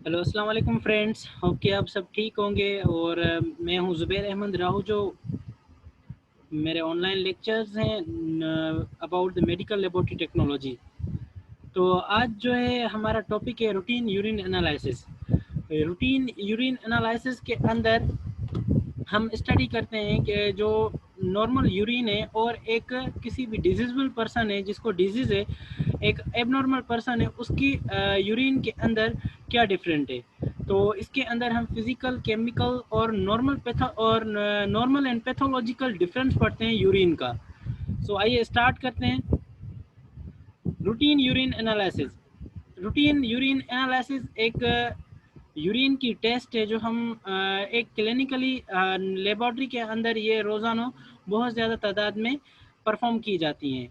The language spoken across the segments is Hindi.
हेलो अस्सलाम वालेकुम फ्रेंड्स। होप कि आप सब ठीक होंगे। और मैं हूं ज़ुबैर अहमद राहू, जो मेरे ऑनलाइन लेक्चर्स हैं about the medical laboratory technology. तो आज जो है हमारा टॉपिक है routine urine analysis. Routine urine analysis के अंदर हम स्टडी करते हैं कि जो नॉर्मल यूरिन है और एक किसी भी डिजीजेबल पर्सन है जिसको डिजीज़ है, एक एबनॉर्मल पर्सन है, उसकी यूरिन के अंदर क्या डिफरेंट है। तो इसके अंदर हम फिजिकल, केमिकल और नॉर्मल एंड पैथोलॉजिकल डिफरेंस पढ़ते हैं यूरिन का। सो आइए स्टार्ट करते हैं। Routine urine analysis. Routine urine analysis एक यूरिन की टेस्ट है जो हम एक क्लिनिकली लेबॉर्ट्री के अंदर ये रोज़ाना बहुत ज़्यादा तादाद में परफॉर्म की जाती हैं।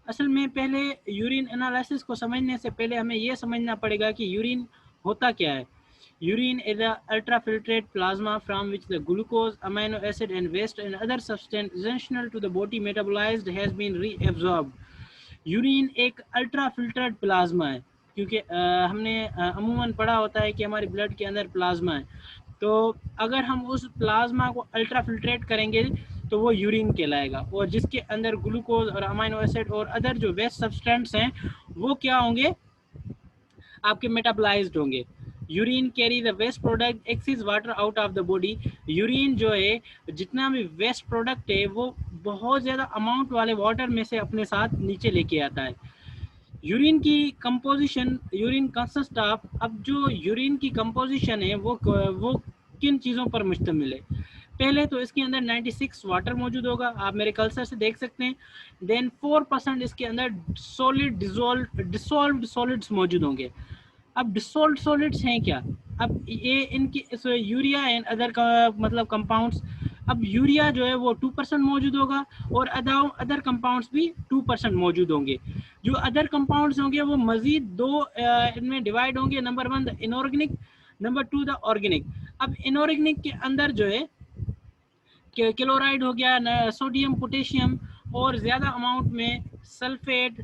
असल में पहले यूरिन एनालिसिस को समझने से पहले हमें ये समझना पड़ेगा कि यूरिन होता क्या है। Urine is a ultrafiltrate plasma from which the glucose, amino acid and waste and other substance essential to the body metabolized has been reabsorbed. Urine एक अल्ट्रा फिल्टर्ड प्लाज्मा है, क्योंकि हमने अमूमन पढ़ा होता है कि हमारे ब्लड के अंदर प्लाज्मा है। तो अगर हम उस प्लाज्मा को अल्ट्रा फिल्ट्रेट करेंगे तो वो यूरिन कहलाएगा, और जिसके अंदर ग्लूकोज और अमाइनो एसिड और अदर जो वेस्ट सब्सटेंट्स हैं वो क्या होंगे, आपके मेटाबलाइज्ड होंगे। Urine carry the waste product excess water out of the body. Urine जो है, जितना भी वेस्ट प्रोडक्ट है वो बहुत ज़्यादा अमाउंट वाले वाटर में से अपने साथ नीचे लेके आता है। यूरिन की कंपोजिशन, यूरिन कंसिस्ट ऑफ, अब जो यूरिन की कंपोजिशन है वो किन चीज़ों पर मुश्तमिल है। पहले तो इसके अंदर 96 वाटर मौजूद होगा, आप मेरे कल्सर से देख सकते हैं। देन 4% इसके अंदर सॉलिड डिसॉल्व्ड सॉलिड्स मौजूद होंगे। अब डिसॉल्व्ड सॉलिड्स हैं क्या, अब ये इनकी यूरिया एंड अदर का मतलब कंपाउंड्स। अब यूरिया जो है वो 2% मौजूद होगा और अदर कंपाउंड्स भी 2% मौजूद होंगे। जो अदर कंपाउंड्स होंगे वो मजीद दो इनमें डिवाइड होंगे। Number 1 the inorganic, number 2 the organic. अब इनऑर्गेनिक के अंदर जो है क्लोराइड हो गया, सोडियम, पोटेशियम और ज़्यादा अमाउंट में सल्फेट,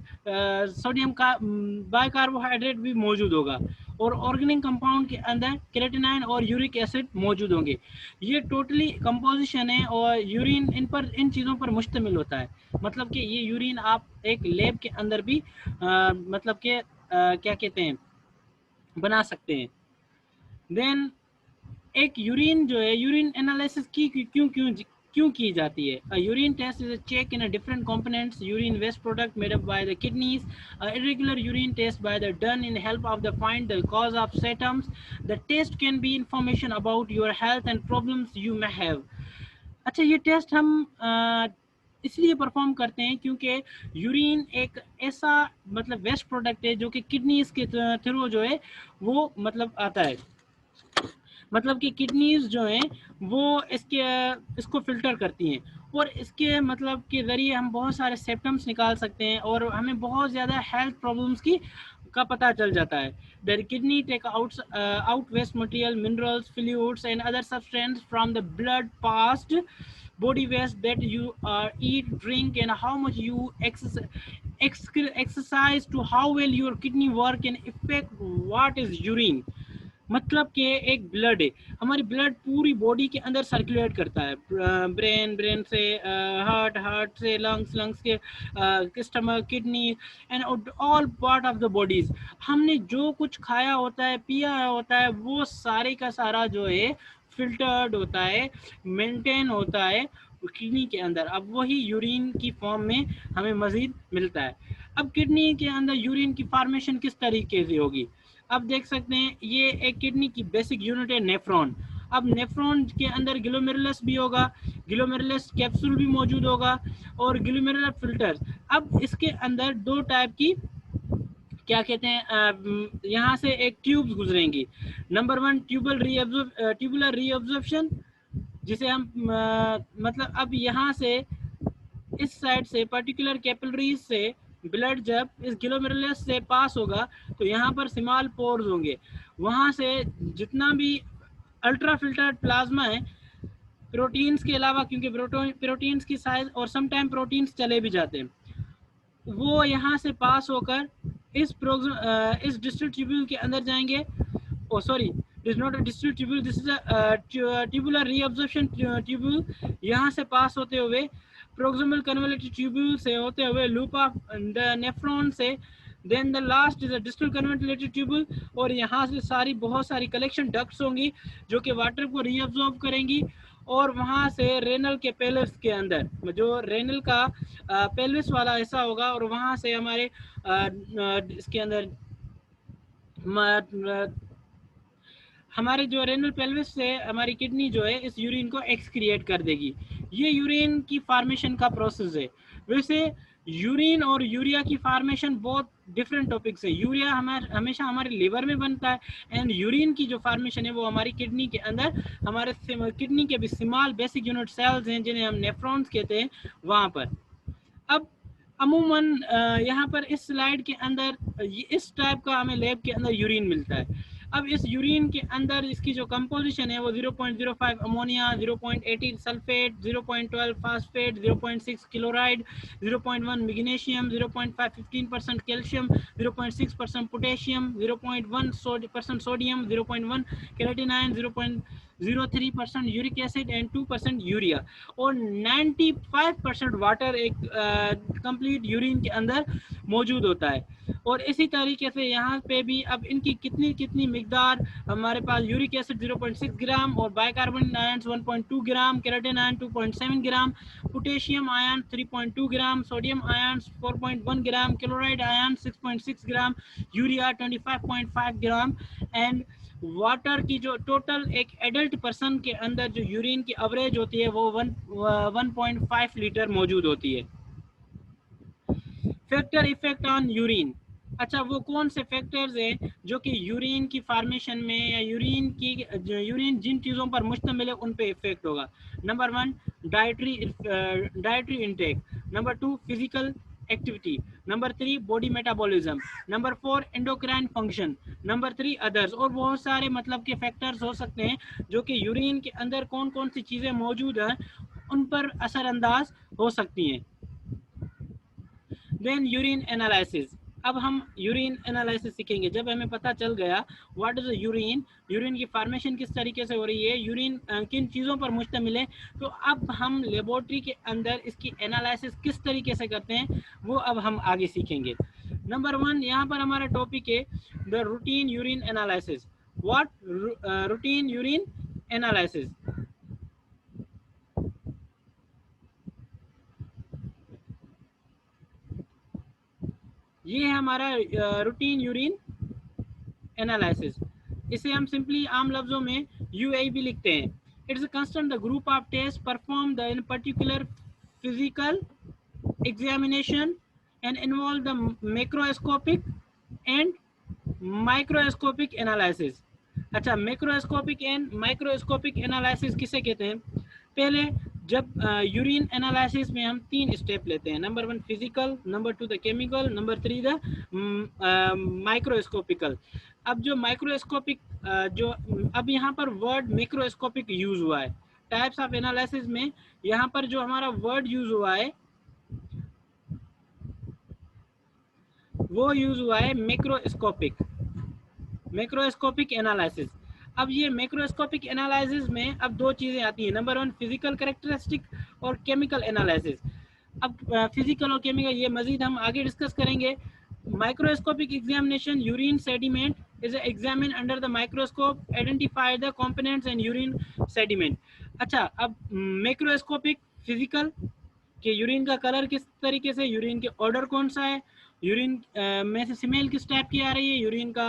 सोडियम का बाइकार्बोहाइड्रेट भी मौजूद होगा। और ऑर्गेनिक कंपाउंड के अंदर क्रेटिनाइन और यूरिक एसिड मौजूद होंगे। ये टोटली कंपोजिशन है और यूरिन इन चीज़ों पर मुश्तमिल होता है। मतलब कि ये यूरिन आप एक लैब के अंदर भी मतलब कि क्या कहते हैं, बना सकते हैं। देन एक यूरिन जो है, यूरिन एनालिसिस की क्यों क्यों क्यों की जाती है। Urine test is a check in a different components urine waste product made up by the kidneys. Irregular urine test by the done in help of the find the cause of symptoms. The test can be information about your health and problems you may have. अच्छा, ये टेस्ट हम इसलिए परफॉर्म करते हैं क्योंकि यूरिन एक ऐसा मतलब वेस्ट प्रोडक्ट है जो कि किडनीज के थ्रू जो है वो मतलब आता है। मतलब कि किडनीज जो हैं वो इसको फिल्टर करती हैं और इसके मतलब के ज़रिए हम बहुत सारे सिम्टम्स निकाल सकते हैं और हमें बहुत ज़्यादा हेल्थ प्रॉब्लम्स की का पता चल जाता है। The kidney take out waste material, minerals, fluids and other substance from the blood past body waste that you eat, drink and how much you exercise to how well your kidney work and affect what is urine। मतलब कि एक ब्लड है, हमारी ब्लड पूरी बॉडी के अंदर सर्कुलेट करता है, ब्रेन से हार्ट से लंग्स के stomach, kidney and all part of the bodies. हमने जो कुछ खाया होता है, पिया होता है, वो सारे का सारा जो है फिल्टर्ड होता है, मेंटेन होता है किडनी के अंदर। अब वही यूरिन की फॉर्म में हमें मज़ीद मिलता है। अब किडनी के अंदर यूरिन की फॉर्मेशन किस तरीके से होगी, अब देख सकते हैं। ये एक किडनी की बेसिक यूनिट है नेफ्रॉन। अब नेफ्रॉन के अंदर ग्लोमेरुलस भी होगा, ग्लोमेरुलस कैप्सूल भी मौजूद होगा और ग्लोमेरुलर फिल्टर्स। अब इसके अंदर दो टाइप की क्या कहते हैं, यहाँ से एक ट्यूब्स गुजरेंगी। नंबर 1 ट्यूबुलर रीअब्जॉर्प्शन, जिसे हम मतलब अब यहाँ से इस साइड से पर्टिकुलर कैपिलरीज से ब्लड जब इस ग्लोमेरुलस से पास होगा तो यहाँ पर स्मॉल पोर्स होंगे। वहाँ से जितना भी अल्ट्रा फिल्टर्ड प्लाज्मा है, प्रोटीन्स के अलावा, क्योंकि प्रोटीन्स की साइज और समटाइम प्रोटीन्स चले भी जाते हैं, वो यहाँ से पास होकर इस डिस्टल ट्यूब्यूल के अंदर जाएंगे। oh sorry, this is not a distal tubule, this is a tubular reabsorption tubule. यहाँ से पास होते हुए proximal convoluted tubule से होते हुए loop of the nephron से, then the last is a distal convoluted tubule, और यहाँ से सारी बहुत सारी collection ducts होंगी जो कि वाटर को reabsorb करेंगी, और वहाँ से रेनल के पेल्विस के अंदर जो रेनल का पेल्विस वाला हिस्सा होगा, और वहाँ से हमारे इसके अंदर हमारे जो रेनल पेल्विस से हमारी किडनी जो है इस यूरिन को एक्सक्रिएट कर देगी। ये यूरिन की फॉर्मेशन का प्रोसेस है। वैसे यूरिन और यूरिया की फॉर्मेशन बहुत डिफरेंट टॉपिक्स है। यूरिया हमेशा हमारे लिवर में बनता है, एंड यूरिन की जो फॉर्मेशन है वो हमारी किडनी के अंदर, हमारे किडनी के भी स्मॉल बेसिक यूनिट सेल्स हैं जिन्हें हम नेफ्रॉन्स कहते हैं, वहाँ पर। अब अमूमन यहाँ पर इस स्लाइड के अंदर इस टाइप का हमें लैब के अंदर यूरिन मिलता है। अब इस यूरिन के अंदर इसकी जो कंपोजिशन है वो 0.05 ammonia, 0.18 sulphate, 0.12 phosphate, 0.6 chloride, 0.1 magnesium, 0.5-15% calcium, 0.6% potassium, 0.1% sodium, 0.1 केराटिनाइन, 0.03% uric acid and 2% urea, और 95% वाटर एक कंप्लीट यूरिन के अंदर मौजूद होता है। और इसी तरीके से यहाँ पे भी अब इनकी कितनी कितनी मिकदार, हमारे पास यूरिक एसिड 0.6 ग्राम और bicarbonate ions 1.2 gram, keratin ion 2.7 gram, potassium ion 3.2 gram, sodium ion 4.1 gram, chloride ion 6.6 gram, urea 25.5 gram, and water की जो टोटल एक एडल्ट पर्सन के अंदर जो यूरिन की एवरेज होती है वो 1.5 लीटर मौजूद होती है। Factor effect on urine. अच्छा, वो कौन से फैक्टर्स हैं जो कि यूरिन की फॉर्मेशन में या यूरिन जिन चीज़ों पर मुश्तमिल है उन पे इफेक्ट होगा। Number 1 dietary intake, number 2 physical activity, number 3 body metabolism, number 4 endocrine function, number 3 others. और बहुत सारे मतलब के फैक्टर्स हो सकते हैं जो कि यूरिन के अंदर कौन कौन सी चीज़ें मौजूद हैं उन पर असरअंदाज हो सकती हैं। Then urine analysis. अब हम यूरिन एनालिसिस सीखेंगे। जब हमें पता चल गया व्हाट इज यूरिन, यूरिन की फॉर्मेशन किस तरीके से हो रही है, यूरिन किन चीज़ों पर मुश्तमिल है, तो अब हम लेबोरेटरी के अंदर इसकी एनालिसिस किस तरीके से करते हैं वो अब हम आगे सीखेंगे। नंबर 1 यहाँ पर हमारा टॉपिक है the routine urine analysis. What routine urine analysis. ये है हमारा रूटीन यूरिन एनालिसिस। इसे हम सिंपली आम लफ्जों में यूए भी लिखते हैं। It's constant the group of test perform the in particular physical examination and involve the macroscopic and microscopic analysis. अच्छा, मैक्रोस्कोपिक एंड माइक्रोस्कोपिक एनालिसिस किसे कहते हैं? पहले जब यूरिन एनालिसिस में हम 3 स्टेप लेते हैं। Number 1 physical, number 2 the chemical, number 3 the microscopical. अब जो माइक्रोस्कोपिक जो अब यहाँ पर वर्ड मैक्रोस्कोपिक यूज हुआ है टाइप्स ऑफ एनालिसिस में। यहाँ पर जो हमारा वर्ड यूज हुआ है वो यूज हुआ है मैक्रोस्कोपिक एनालिसिस। अब ये मैक्रोस्कोपिक एनालिसिस में अब 2 चीज़ें आती हैं। नंबर 1 फिजिकल कैरेक्टरिस्टिक और केमिकल एनालिसिस। अब फिजिकल और केमिकल ये मजीद हम आगे डिस्कस करेंगे। Microscopic examination urine sediment is examine under the microscope, identify the components in urine sediment. अच्छा, अब मैक्रोस्कोपिक फिजिकल कि यूरिन का कलर किस तरीके से, यूरिन के ऑर्डर कौन सा है, यूरिन में से स्मेल किस टाइप की आ रही है, यूरिन का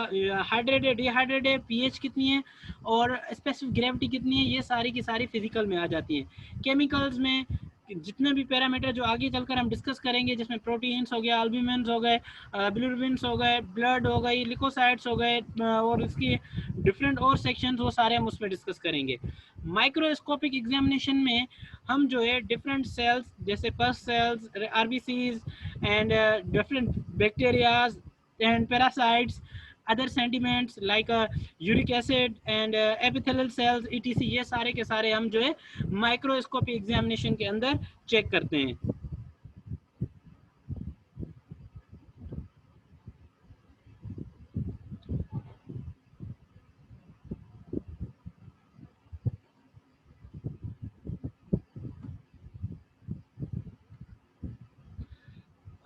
हाइड्रेटेड डिहाइड्रेटेड है, पीएच कितनी है और स्पेसिफिक ग्रेविटी कितनी है, ये सारी की सारी फिजिकल में आ जाती हैं। केमिकल्स में जितने भी पैरामीटर जो आगे चलकर हम डिस्कस करेंगे, जिसमें प्रोटीन्स हो गया, अल्बुमिन्स हो गए, बिलिरुबिन्स हो गए, ब्लड हो गई, लिकोसाइड्स हो गए, और इसकी डिफरेंट और सेक्शंस, वो सारे हम उसमें डिस्कस करेंगे। माइक्रोस्कोपिक एग्जामिनेशन में हम जो है डिफरेंट सेल्स जैसे पस sales, RBCs and different bacterias and parasites, other sentiments like uric acid and epithelial cells etc, ये सारे के सारे हम जो है माइक्रोस्कोपी एग्जामिनेशन के अंदर चेक करते हैं।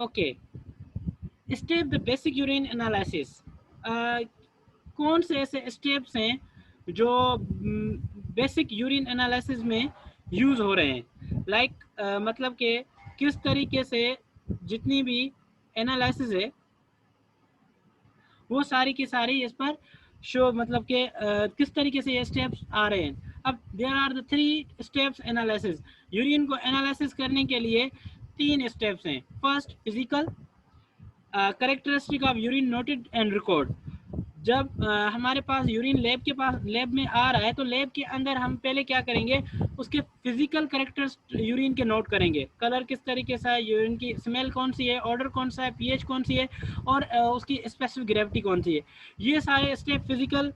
Okay, step the basic urine analysis. कौन से ऐसे स्टेप्स हैं जो बेसिक यूरिन एनालिसिस में यूज़ हो रहे हैं? लाइक मतलब कि किस तरीके से जितनी भी एनालिसिस है वो सारी की सारी इस पर शो, मतलब कि किस तरीके से ये स्टेप्स आ रहे हैं। अब there are the 3 steps analysis. Urine को एनालिसिस करने के लिए 3 स्टेप्स हैं। First, physical characteristic of urine noted and record. जब हमारे पास यूरिन लैब में आ रहा है तो लैब के अंदर हम पहले क्या करेंगे, उसके फिजिकल करेक्टर्स यूरिन के नोट करेंगे। कलर किस तरीके से है, यूरिन की स्मेल कौन सी है, ऑर्डर कौन सा है, पीएच कौन सी है, और उसकी स्पेसिफिक ग्रेविटी कौन सी है। ये सारे स्टेप फिजिकल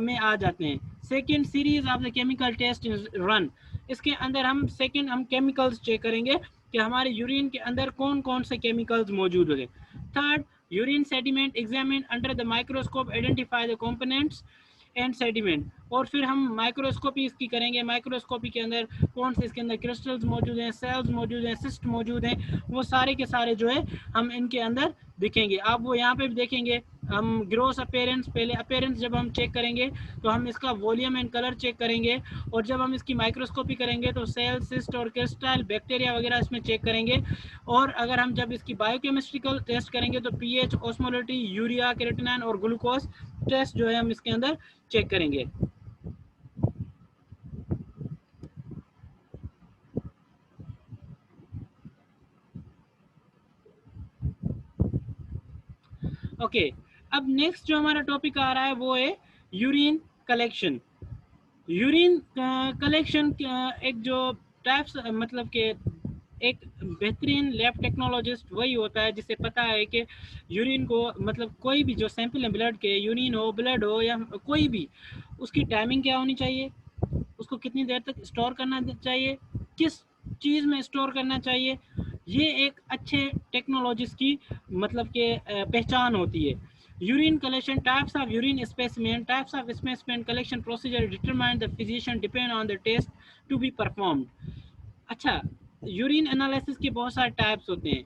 में आ जाते हैं। Second, series of the chemical test is run. इसके अंदर हम केमिकल्स चेक करेंगे कि हमारे यूरिन के अंदर कौन कौन से केमिकल्स मौजूद होंगे। Third, urine sediment examined under the microscope, identify the components and sediment. और फिर हम माइक्रोस्कोपी इसकी करेंगे। माइक्रोस्कोपी के अंदर कौन से इसके अंदर क्रिस्टल्स मौजूद हैं, सेल्स मौजूद हैं, सिस्ट मौजूद हैं, वो सारे के सारे जो है हम इनके अंदर दिखेंगे। आप वो यहाँ पे भी देखेंगे। हम ग्रोस अपेयरेंस, पहले अपेयरेंस जब हम चेक करेंगे तो हम इसका वॉल्यूम एंड कलर चेक करेंगे, और जब हम इसकी माइक्रोस्कोपी करेंगे तो सेल, सिस्ट और क्रिस्टल, बैक्टीरिया वगैरह इसमें चेक करेंगे। और अगर हम जब इसकी बायोकेमिस्ट्रिकल टेस्ट करेंगे तो पीएच, ऑस्मोलिटी, यूरिया, क्रिएटिनिन और ग्लूकोज टेस्ट जो है हम इसके अंदर चेक करेंगे। ओके, अब नेक्स्ट जो हमारा टॉपिक आ रहा है वो है यूरिन कलेक्शन। यूरिन कलेक्शन एक जो टाइप्स, मतलब कि एक बेहतरीन लैब टेक्नोलॉजिस्ट वही होता है जिसे पता है कि यूरिन को, मतलब कोई भी जो सैंपल है ब्लड के, यूरिन हो, ब्लड हो या कोई भी, उसकी टाइमिंग क्या होनी चाहिए, उसको कितनी देर तक स्टोर करना चाहिए, किस चीज़ में स्टोर करना चाहिए। ये एक अच्छे टेक्नोलॉजिस्ट की मतलब कि पहचान होती है। Urine collection, types of urine specimen, types of specimen collection procedure determine the physician depend on the test to be performed. अच्छा, यूरिन एनालिसिस के बहुत सारे टाइप्स होते हैं,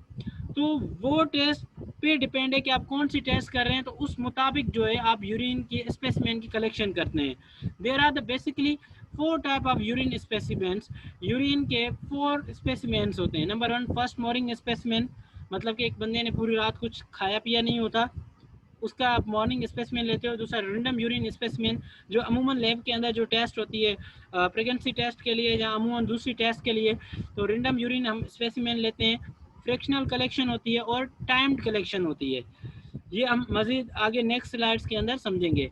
तो वो टेस्ट पे डिपेंड है कि आप कौन सी टेस्ट कर रहे हैं, तो उस मुताबिक जो है आप यूरिन की स्पेसिमेन की कलेक्शन करते हैं। There are the basically 4 type of urine specimens. Urine के 4 स्पेसिमेंस होते हैं। नंबर 1, फर्स्ट मॉर्निंग स्पेसिमेन, मतलब कि एक बंदे ने पूरी रात कुछ खाया पिया नहीं होता, उसका आप मॉर्निंग स्पेसिमेन लेते हो। दूसरा, रैंडम यूरिन स्पेसिमेन, जो अमूमन लैब के अंदर जो टेस्ट होती है प्रेगनेंसी टेस्ट के लिए या अमूमन दूसरी टेस्ट के लिए, तो रैंडम यूरिन हम स्पेसिमेन लेते हैं। फ्रैक्शनल कलेक्शन होती है और टाइम्ड कलेक्शन होती है। ये हम मजीद आगे नेक्स्ट स्लाइड्स के अंदर समझेंगे।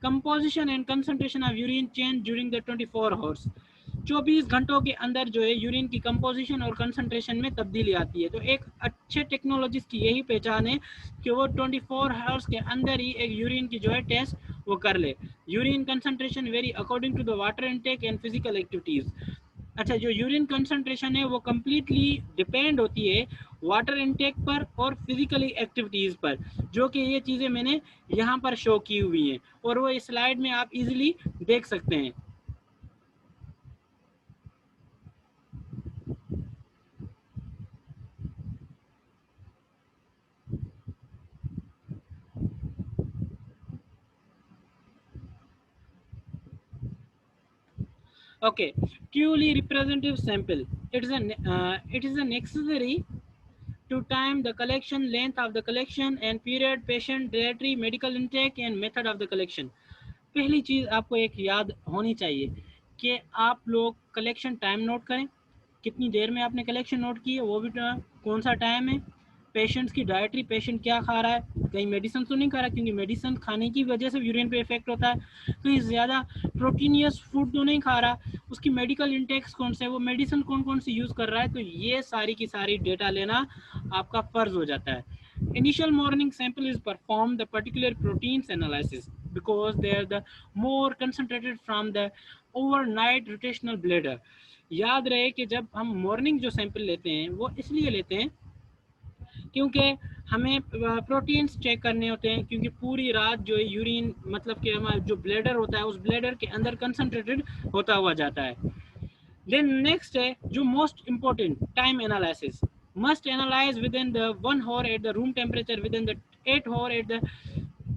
Composition and concentration of urine change during the 24 hours. 24 घंटों के अंदर जो है यूरिन की कंपोजिशन और कंसंट्रेशन में तब्दीली आती है। तो एक अच्छे टेक्नोलॉजिस्ट की यही पहचान है कि वो 24 आवर्स के अंदर ही एक यूरिन की जो है टेस्ट वो कर ले। Urine concentration very according to the water intake and physical activities. अच्छा, जो यूरिन कंसंट्रेशन है वो कम्प्लीटली डिपेंड होती है वाटर इनटेक पर और फिजिकली एक्टिविटीज़ पर, जो कि ये चीज़ें मैंने यहाँ पर शो की हुई हैं और वो इस स्लाइड में आप इजीली देख सकते हैं। Okay, truly representative sample. It is a necessary to time the collection, length of the collection and period, patient, dietary, medical intake and method of the collection. पहली चीज़ आपको एक याद होनी चाहिए कि आप लोग कलेक्शन टाइम नोट करें, कितनी देर में आपने कलेक्शन नोट की है, वो भी कौन सा टाइम है। पेशेंट्स की डाइटरी, पेशेंट क्या खा रहा है, कहीं मेडिसिन तो नहीं खा रहा, क्योंकि मेडिसिन खाने की वजह से यूरिन पे इफेक्ट होता है। कहीं ज़्यादा प्रोटीनियस फूड तो नहीं खा रहा, उसकी मेडिकल इंटेक्स कौन से है, वो मेडिसिन कौन कौन सी यूज़ कर रहा है। तो ये सारी की सारी डेटा लेना आपका फ़र्ज़ हो जाता है। Initial morning sample is performed the particular proteins analysis because they are the more concentrated from the overnight rotational bladder. याद रहे कि जब हम मॉर्निंग जो सैंपल लेते हैं वो इसलिए लेते हैं क्योंकि हमें प्रोटीन्स चेक करने होते हैं, क्योंकि पूरी रात जो है यूरिन, मतलब कि हमारा जो ब्लैडर होता है उस ब्लैडर के अंदर कंसंट्रेटेड होता हुआ जाता है। देन नेक्स्ट है जो most important, time analysis. must analyze within the 1 hour at the room temperature, within the 8 hour at the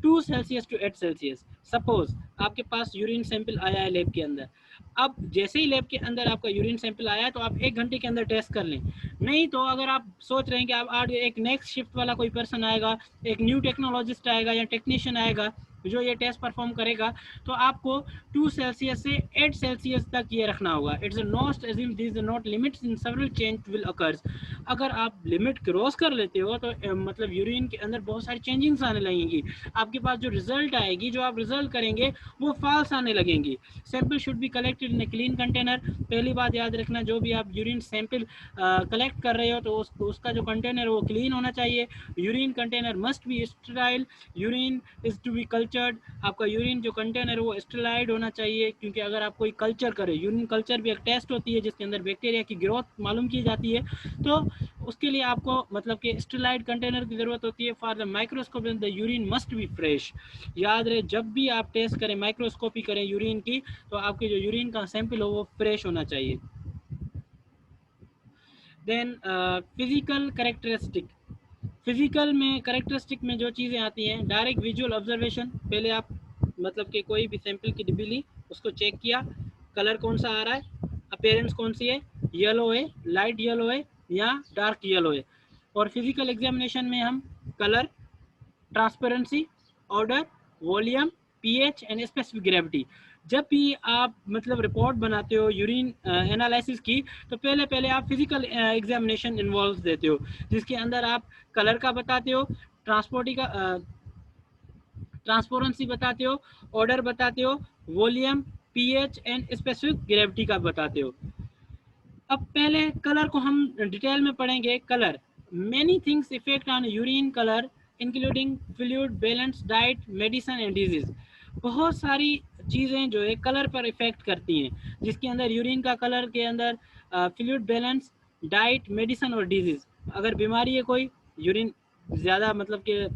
2 Celsius to 8 Celsius. Suppose आपके पास यूरिन सैंपल आया है लैब के अंदर, अब जैसे ही लैब के अंदर आपका यूरिन सैंपल आया है तो आप 1 घंटे के अंदर टेस्ट कर लें। नहीं तो अगर आप सोच रहे हैं कि आप आज एक नेक्स्ट शिफ्ट वाला कोई पर्सन आएगा, एक न्यू टेक्नोलॉजिस्ट आएगा या टेक्नीशियन आएगा जो ये टेस्ट परफॉर्म करेगा, तो आपको 2 सेल्सियस से 8 सेल्सियस तक ये रखना होगा। It's not assume this not limits in several change will occurs. अगर आप लिमिट क्रॉस कर लेते हो तो मतलब यूरिन के अंदर बहुत सारी चेंजिंग्स आने लगेंगी। आपके पास जो रिजल्ट आएगी, जो आप रिजल्ट करेंगे वो फॉल्स आने लगेंगी। Sample should be collected in a clean container. पहली बात याद रखना, जो भी आप यूरिन सैंपल कलेक्ट कर रहे हो तो उसका जो कंटेनर वो क्लीन होना चाहिए। Urine container must be sterile. Urine is to be cultured. आपका यूरिन जो कंटेनर वो स्टेराइल्ड होना चाहिए, क्योंकि अगर आप कोई कल्चर करें, यूरिन कल्चर भी एक टेस्ट होती है जिसके अंदर बैक्टीरिया की ग्रोथ मालूम की जाती है, तो उसके लिए आपको मतलब कि स्टेराइल्ड कंटेनर की ज़रूरत होती है। For the microscope the urine must be fresh. याद रहे, जब भी आप टेस्ट करें, माइक्रोस्कोपी करें यूरिन की, तो आपके जो यूरिन का सैंपल हो वो फ्रेश होना चाहिए। Then physical characteristic. फिजिकल में करेक्टरिस्टिक में जो चीज़ें आती हैं, डायरेक्ट विजुअल ऑब्जर्वेशन। पहले आप मतलब कि कोई भी सैंपल की डिब्बी ली, उसको चेक किया, कलर कौन सा आ रहा है, अपीयरेंस कौन सी है, येलो है, लाइट येलो है या डार्क येलो है। और फिजिकल एग्जामिनेशन में हम colour, transparency, order, volume, pH and specific gravity. जब भी आप मतलब रिपोर्ट बनाते हो यूरिन एनालिसिस की, तो पहले पहले आप फिजिकल एग्जामिनेशन इन्वॉल्व देते हो, जिसके अंदर आप कलर का बताते हो, ट्रांसपेरेंसी बताते हो, ऑर्डर बताते हो, volume, pH and specific gravity का बताते हो। अब पहले कलर को हम डिटेल में पढ़ेंगे। Colour, many things effect on urine colour including fluid balance, diet, medicine and disease. बहुत सारी चीज़ें जो है कलर पर इफेक्ट करती हैं, जिसके अंदर यूरिन का कलर के अंदर फ्लूइड बैलेंस, डाइट, मेडिसिन और डिजीज। अगर बीमारी है कोई, यूरिन ज़्यादा मतलब कि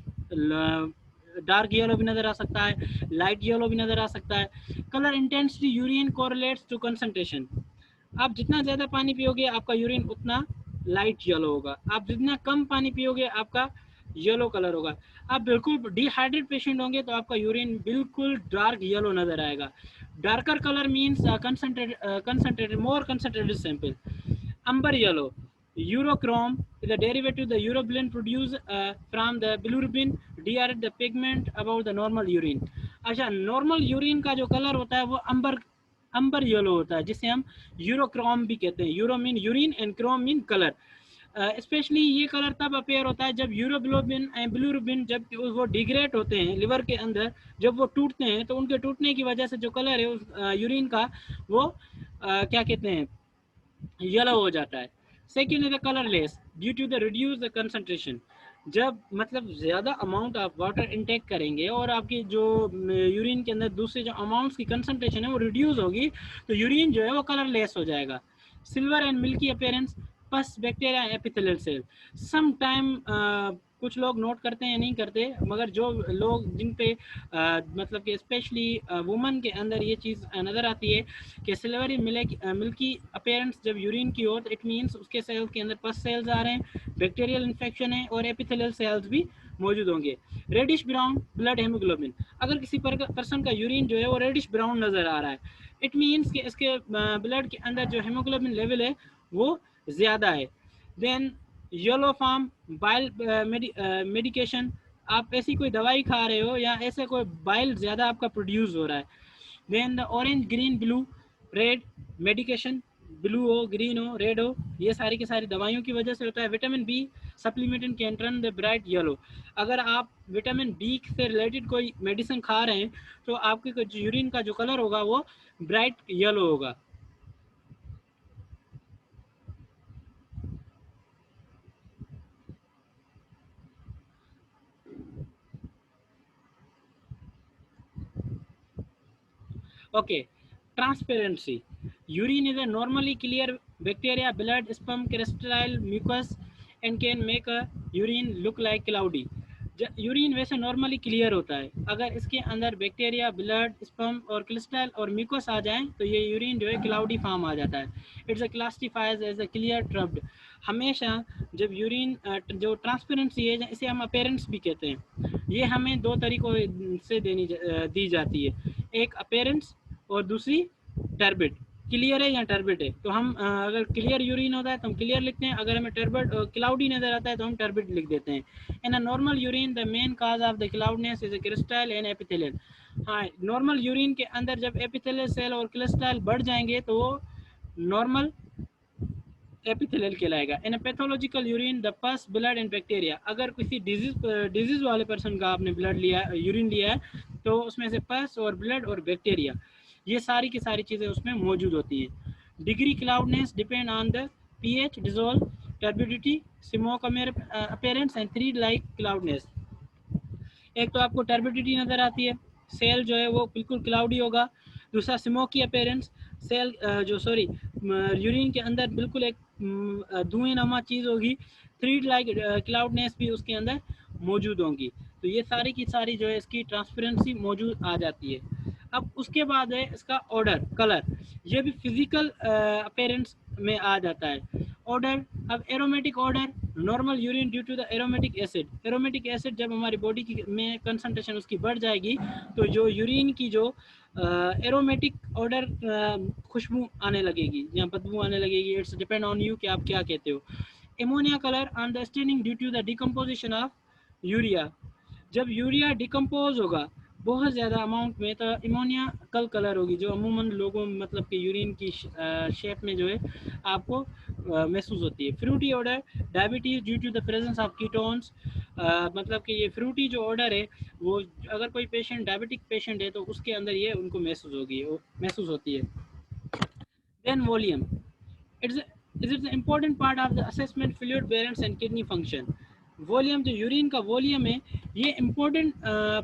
डार्क येलो भी नज़र आ सकता है, लाइट येलो भी नज़र आ सकता है। Colour intensity urine correlates to concentration. आप जितना ज़्यादा पानी पियोगे आपका यूरिन उतना लाइट येलो होगा, आप जितना कम पानी पियोगे आपका येलो कलर होगा। आप बिल्कुल डिहाइड्रेट पेशेंट होंगे तो आपका यूरिन बिल्कुल डार्क येलो नज़र आएगा। Darker colour means concentrated more concentrated sample. amber yellow, Eurochrome is a derivative of the urobilin produced from the bilirubin, DR the pigment about the normal urine। अच्छा, नॉर्मल यूरिन का जो कलर होता है वो अंबर येलो होता है, जिसे हम यूरोक्रोम भी कहते हैं। Euro mean urine and Chrome mean colour. Specially ये कलर तब अपेयर होता है जब यूरोबिलोबिन एंड बिलिरुबिन जब वो डिग्रेड होते हैं लिवर के अंदर, जब वो टूटते हैं, तो उनके टूटने की वजह से जो कलर है उस यूरिन का वो क्या कहते हैं, येलो हो जाता है। Second is the colourless due to the reduce the concentration. जब मतलब ज़्यादा अमाउंट आप वाटर इनटेक करेंगे और आपकी जो यूरिन के अंदर दूसरे जो अमाउंट्स की कंसंट्रेशन है वो रिड्यूस होगी, तो यूरिन जो है वो कलरलेस हो जाएगा। Silver and milky appearance, pus, bacteria, epithelial cell. Some time कुछ लोग नोट करते हैं, नहीं करते, मगर जो लोग जिन पे मतलब कि स्पेशली वुमन के अंदर ये चीज़ नज़र आती है कि सिल्वरी मिल्की अपीयरेंस जब यूरिन की हो, तो इट मीन्स उसके सेल्स के अंदर पस सेल्स आ रहे हैं, बैक्टीरियल इन्फेक्शन है और एपिथेलियल सेल्स भी मौजूद होंगे। रेडिश ब्राउन ब्लड हेमोग्लोबिन, अगर किसी पर्सन का यूरिन जो है वो रेडिश ब्राउन नज़र आ रहा है, इट मीन्स कि इसके ब्लड के अंदर जो हेमोग्लोबिन लेवल है वो ज़्यादा है। Then yellow form bile medication, आप ऐसी कोई दवाई खा रहे हो या ऐसे कोई बाइल ज़्यादा आपका प्रोड्यूस हो रहा है। Then the orange, green, blue, red medication, blue हो, ग्रीन हो, रेड हो, ये सारी की सारी दवाइयों की वजह से होता है। Vitamin B supplement can turn the bright yellow, अगर आप विटामिन बी से रिलेटेड कोई मेडिसिन खा रहे हैं तो आपके यूरिन का जो कलर होगा वो ब्राइट येलो होगा। Okay, transparency. Urine is a normally clear bacteria, blood, sperm, crystalline mucus, and can make a urine look like cloudy. Urine वैसे नॉर्मली क्लियर होता है, अगर इसके अंदर बैक्टीरिया, ब्लड, स्पर्म और क्रिस्टल और म्यूकस आ जाएं तो ये यूरिन जो है क्लाउडी फॉर्म आ जाता है। It's a classifies as a clear turbid. हमेशा जब यूरिन जो ट्रांसपेरेंसी है, इसे हम अपेरेंस भी कहते हैं, ये हमें दो तरीक़ों से दी जाती है, एक अपेरेंस और दूसरी टर्बिड। क्लियर है या टर्बिड है, तो हम अगर क्लियर यूरिन होता है तो हम क्लियर लिखते हैं, अगर हमें टर्बिड क्लाउडी नज़र आता है तो हम टर्बिड लिख देते हैं। In a normal urine the main cause of the cloudiness is a crystal and epithelial. हाँ, नॉर्मल यूरिन के अंदर जब एपिथेलियल सेल और क्रिस्टल बढ़ जाएंगे तो वो नॉर्मल एपिथेलियल कहलाएगा। In pathological urine the pus, blood and bacteria. अगर किसी डिजीज वाले पर्सन का आपने ब्लड लिया, यूरिन लिया है, तो उसमें से पस और ब्लड और बैक्टीरिया, ये सारी की सारी चीज़ें उसमें मौजूद होती हैं। Degree cloudiness depend on the pH, dissolve, turbidity, smoke appearance and three like cloudiness. एक तो आपको टर्बिडिटी नज़र आती है, सेल जो है वो बिल्कुल क्लाउडी होगा। दूसरा स्मोकी अपीयरेंस, सेल यूरिन के अंदर बिल्कुल एक धुएं नमा चीज़ होगी। थ्री लाइक क्लाउडनेस भी उसके अंदर मौजूद होंगी। तो ये सारी की सारी जो है इसकी ट्रांसपेरेंसी मौजूद आ जाती है। अब उसके बाद है इसका ऑर्डर, कलर, ये भी फिजिकल अपीयरेंस में आ जाता है। ऑर्डर, अब aromatic order, normal urine due to the aromatic acid. Aromatic acid जब हमारी बॉडी की में कंसंट्रेशन उसकी बढ़ जाएगी तो जो यूरिन की जो एरोमेटिक ऑर्डर खुशबू आने लगेगी या बदबू आने लगेगी। इट्स डिपेंड ऑन यू कि आप क्या कहते हो। Ammonia colour, understanding due to the decomposition of urea. जब यूरिया डिकम्पोज होगा बहुत ज़्यादा अमाउंट में तो अमोनिया कलर होगी, जो अमूमन लोगों मतलब कि यूरिन की शेप में जो है आपको महसूस होती है। Fruity order, diabetes due to the presence of ketones. मतलब कि ये फ्रूटी जो ऑर्डर है वो अगर कोई पेशेंट डायबिटिक पेशेंट है तो उसके अंदर ये उनको महसूस होती है। Then volume, it's is important part of the assessment fluid balance and kidney function. Volume, जो यूरिन का वॉल्यूम है, ये इम्पोर्टेंट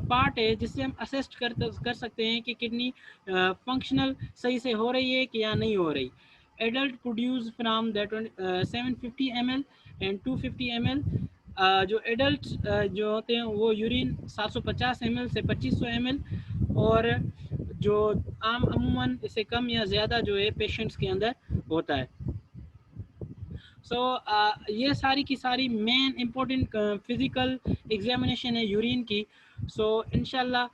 पार्ट है जिससे हम असेस्ट कर सकते हैं कि किडनी फंक्शनल सही से हो रही है कि या नहीं हो रही। Adult produce from that 750 ml and 250 ml। जो एडल्ट जो होते हैं वो यूरिन 750 ml से 2500 ml, और जो आम अमूमन इससे कम या ज़्यादा जो है पेशेंट्स के अंदर होता है। ये सारी की सारी मेन इम्पोर्टेंट फिज़िकल एग्जामिनेशन है यूरिन की। इंशाल्लाह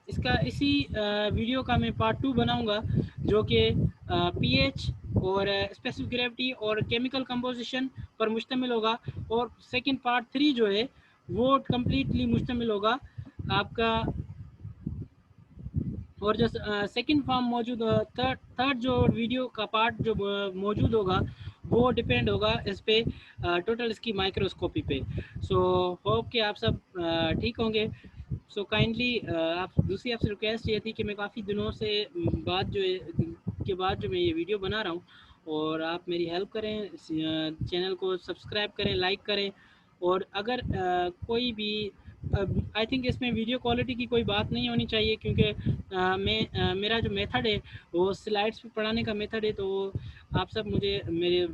इसका इसी वीडियो का मैं पार्ट 2 बनाऊंगा, जो कि पीएच और स्पेसिफिक ग्रेविटी और केमिकल कंपोजिशन पर मुश्तमिल होगा। और सेकंड पार्ट 3 जो है वो कम्प्लीटली मुश्तमिल होगा आपका। और जो सेकंड फॉर्म मौजूद, थर्ड जो वीडियो का पार्ट जो मौजूद होगा वो डिपेंड होगा इस पे टोटल इसकी माइक्रोस्कोपी पे। होप कि आप सब ठीक होंगे। काइंडली आप दूसरी आपसे रिक्वेस्ट ये थी कि मैं काफ़ी दिनों से बाद जो है के बाद जो मैं ये वीडियो बना रहा हूँ, और आप मेरी हेल्प करें, चैनल को सब्सक्राइब करें, लाइक करें। और अगर कोई भी आई थिंक इसमें वीडियो क्वालिटी की कोई बात नहीं होनी चाहिए, क्योंकि मेरा जो मेथड है वो स्लाइड्स पे पढ़ाने का मेथड है। तो आप सब मुझे मेरे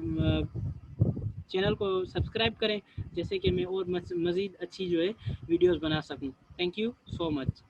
चैनल को सब्सक्राइब करें, जैसे कि मैं और मज़ीद अच्छी जो है वीडियोस बना सकूं। Thank you so much.